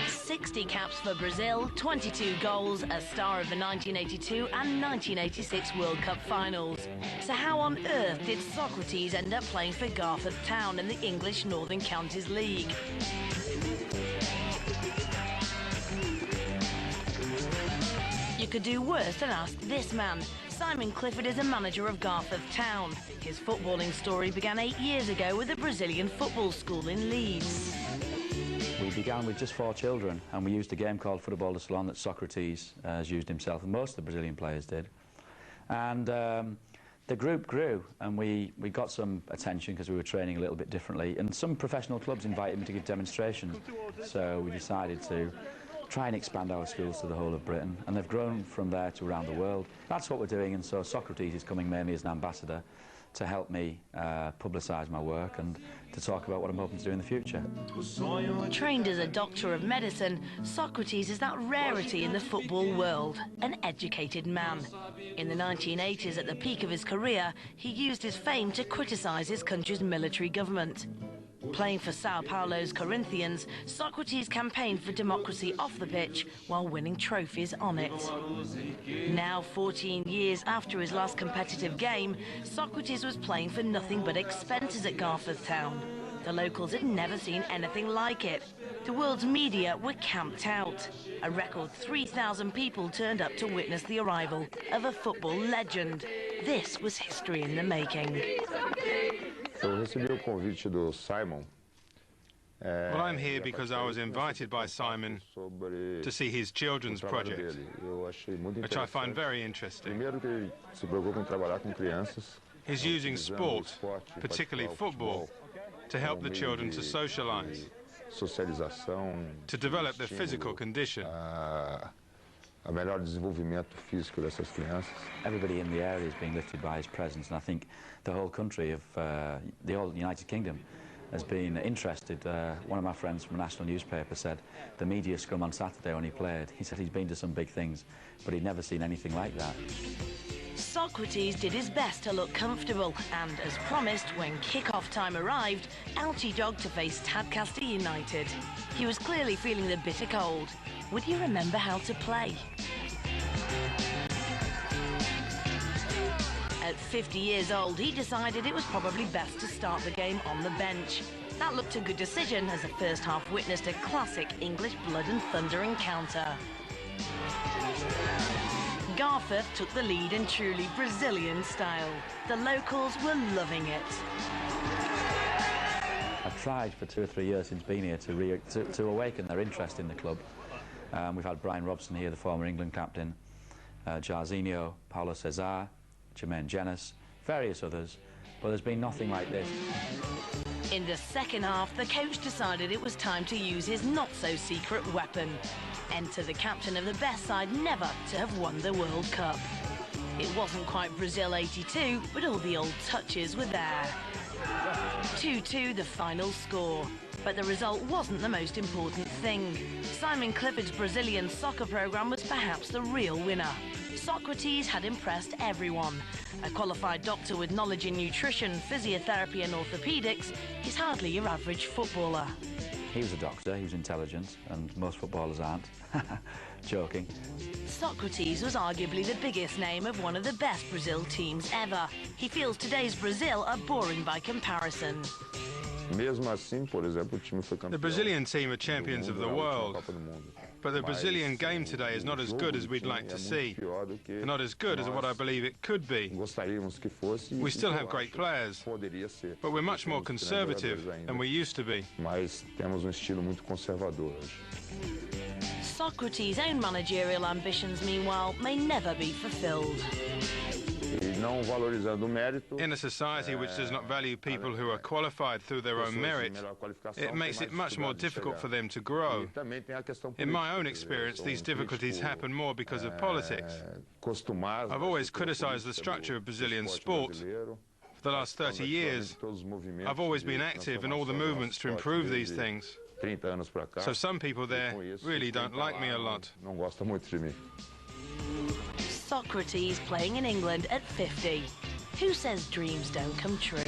60 caps for Brazil, 22 goals, a star of the 1982 and 1986 World Cup finals. So how on earth did Socrates end up playing for Garforth Town in the English Northern Counties League? You could do worse than ask this man. Simon Clifford is a manager of Garforth Town. His footballing story began 8 years ago with a Brazilian football school in Leeds. We began with just 4 children, and we used a game called Futebol de Salao that Socrates has used himself, and most of the Brazilian players did. And the group grew, and we got some attention because we were training a little bit differently, and some professional clubs invited me to give demonstrations. So we decided to try and expand our schools to the whole of Britain, and they've grown from there to around the world. That's what we're doing, and so Socrates is coming mainly as an ambassador to help me publicise my work and to talk about what I'm hoping to do in the future. Trained as a doctor of medicine, Socrates is that rarity in the football world, an educated man. In the 1980s, at the peak of his career, he used his fame to criticise his country's military government. Playing for Sao Paulo's Corinthians, Socrates campaigned for democracy off the pitch while winning trophies on it. Now, 14 years after his last competitive game, Socrates was playing for nothing but expenses at Garforth Town. The locals had never seen anything like it. The world's media were camped out. A record 3,000 people turned up to witness the arrival of a football legend. This was history in the making. Eu recebi o convite do Simon. Well, I'm here because I was invited by Simon to see his children's project, which I find very interesting. He's using sport, particularly football, to help the children to socialise, to develop their physical condition. Everybody in the area is being lifted by his presence, and I think the whole country of the whole United Kingdom has been interested. One of my friends from a national newspaper said the media scrum on Saturday when he played, he said he's been to some big things, but he'd never seen anything like that. Socrates did his best to look comfortable, and as promised, when kick-off time arrived, out he jogged to face Tadcaster United. He was clearly feeling the bitter cold. Would he remember how to play? At 50 years old, he decided it was probably best to start the game on the bench. That looked a good decision, as the first half witnessed a classic English blood and thunder encounter. Garforth took the lead in truly Brazilian style. The locals were loving it. I've tried for 2 or 3 years since being here to awaken their interest in the club. We've had Brian Robson here, the former England captain, Jairzinho, Paulo Cesar, Jermaine Jenas, various others, but there's been nothing like this. In the second half, the coach decided it was time to use his not-so-secret weapon. Enter the captain of the best side never to have won the World Cup. It wasn't quite Brazil 82, but all the old touches were there. 2-2 the final score. But the result wasn't the most important thing. Simon Clifford's Brazilian soccer programme was perhaps the real winner. Socrates had impressed everyone. A qualified doctor with knowledge in nutrition, physiotherapy and orthopaedics, he's hardly your average footballer. He was a doctor, he was intelligent, and most footballers aren't. Joking. Socrates was arguably the biggest name of one of the best Brazil teams ever. He feels today's Brazil are boring by comparison. The Brazilian team are champions of the world, but the Brazilian game today is not as good as we'd like to see, and not as good as what I believe it could be. We still have great players, but we're much more conservative than we used to be. Socrates' own managerial ambitions, meanwhile, may never be fulfilled. In a society which does not value people who are qualified through their own merit, it makes it much more difficult for them to grow. In my own experience, these difficulties happen more because of politics. I've always criticised the structure of Brazilian sport. For the last 30 years, I've always been active in all the movements to improve these things. So some people there really don't like me a lot. Socrates playing in England at 50. Who says dreams don't come true?